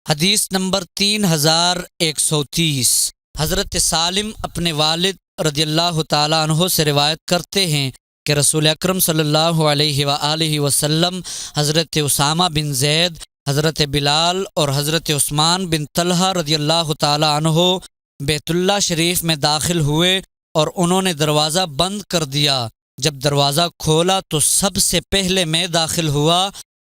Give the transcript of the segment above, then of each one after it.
حدیث نمبر 3130۔ حضرت سالم اپنے والد رضی اللہ تعالیٰ عنہ سے روایت کرتے ہیں کہ رسول اکرم صلی اللہ علیہ وآلہ وسلم حضرت اسامہ بن زید، حضرت بلال اور حضرت عثمان بن طلحہ رضی اللہ تعالیٰ عنہ بیت اللہ شریف میں داخل ہوئے اور انہوں نے دروازہ بند کر دیا۔ جب دروازہ کھولا تو سب سے پہلے میں داخل ہوا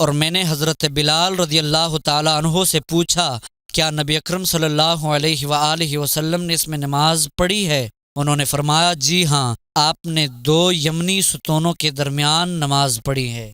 اور میں نے حضرت بلال رضی اللہ تعالیٰ عنہ سے پوچھا، کیا نبی اکرم صلی اللہ علیہ وآلہ وسلم نے اس میں نماز پڑھی ہے؟ انہوں نے فرمایا، جی ہاں، آپ نے 2 یمنی ستونوں کے درمیان نماز پڑھی ہے۔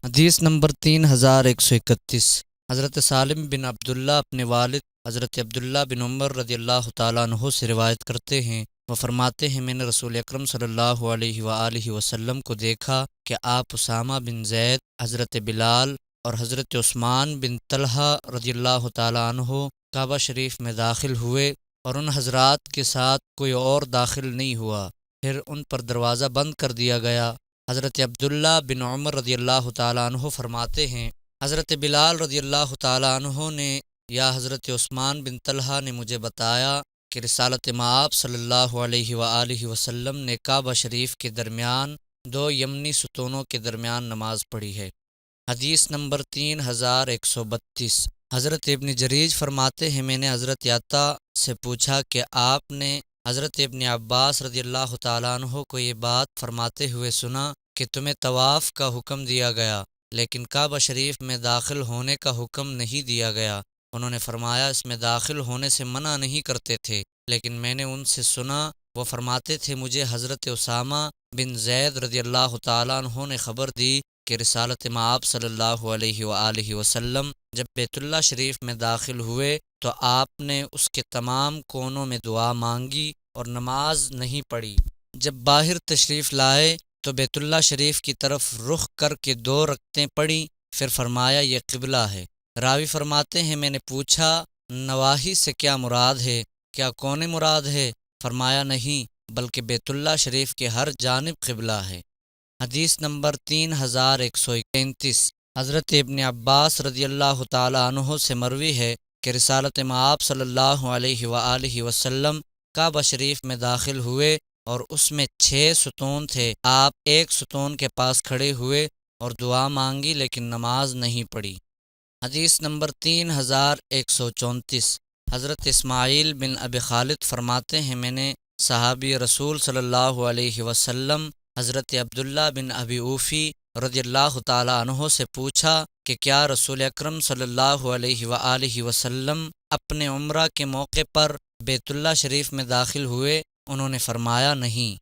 حدیث نمبر 3131۔ حضرت سالم بن عبداللہ اپنے والد حضرت عبداللہ بن عمر رضی اللہ تعالیٰ عنہ سے روایت کرتے ہیں، وہ فرماتے ہیں، میں نے رسول اکرم صلی اللہ علیہ وآلہ وسلم کو دیکھا کہ آپ اسامہ بن زید، حضرت بلال اور حضرت عثمان بن طلحہ رضی اللہ تعالیٰ عنہ کعبہ شریف میں داخل ہوئے اور ان حضرات کے ساتھ کوئی اور داخل نہیں ہوا، پھر ان پر دروازہ بند کر دیا گیا۔ حضرت عبداللہ بن عمر رضی اللہ تعالیٰ عنہ فرماتے ہیں، حضرت بلال رضی اللہ تعالیٰ عنہ نے یا حضرت عثمان بن طلحہ نے مجھے بتایا کہ رسالت مآب صلی اللہ علیہ وآلہ وسلم نے کعبہ شریف کے درمیان 2 یمنی ستونوں کے درمیان نماز پڑھی ہے۔ حدیث نمبر 3132۔ حضرت ابن جریج فرماتے ہیں، میں نے حضرت عطا سے پوچھا کہ آپ نے حضرت ابن عباس رضی اللہ تعالیٰ عنہ کو یہ بات فرماتے ہوئے سنا کہ تمہیں طواف کا حکم دیا گیا لیکن کعبہ شریف میں داخل ہونے کا حکم نہیں دیا گیا۔ انہوں نے فرمایا، اس میں داخل ہونے سے منع نہیں کرتے تھے، لیکن میں نے ان سے سنا وہ فرماتے تھے، مجھے حضرت اسامہ بن زید رضی اللہ تعالیٰ عنہ نے خبر دی کہ رسالت مآب صلی اللہ علیہ وآلہ وسلم جب بیت اللہ شریف میں داخل ہوئے تو آپ نے اس کے تمام کونوں میں دعا مانگی اور نماز نہیں پڑھی۔ جب باہر تشریف لائے تو بیت اللہ شریف کی طرف رخ کر کے 2 رکعتیں پڑھی، پھر فرمایا، یہ قبلہ ہے۔ راوی فرماتے ہیں، میں نے پوچھا، نواحی سے کیا مراد ہے؟ کیا کونے مراد ہے؟ فرمایا، نہیں، بلکہ بیت اللہ شریف کے ہر جانب قبلہ ہے۔ حدیث نمبر 3133۔ حضرت ابن عباس رضی اللہ تعالیٰ عنہ سے مروی ہے کہ رسالت مآب صلی اللہ علیہ وآلہ وسلم کعبہ شریف میں داخل ہوئے اور اس میں 6 ستون تھے۔ آپ ایک ستون کے پاس کھڑے ہوئے اور دعا مانگی لیکن نماز نہیں پڑھی۔ حدیث نمبر 3134۔ حضرت اسماعیل بن ابی خالد فرماتے ہیں، میں نے صحابی رسول صلی اللہ علیہ وسلم حضرت عبداللہ بن ابی اوفی رضی اللہ تعالیٰ عنہ سے پوچھا کہ کیا رسول اکرم صلی اللہ علیہ وآلہ وسلم اپنے عمرہ کے موقع پر بیت اللہ شریف میں داخل ہوئے؟ انہوں نے فرمایا، نہیں۔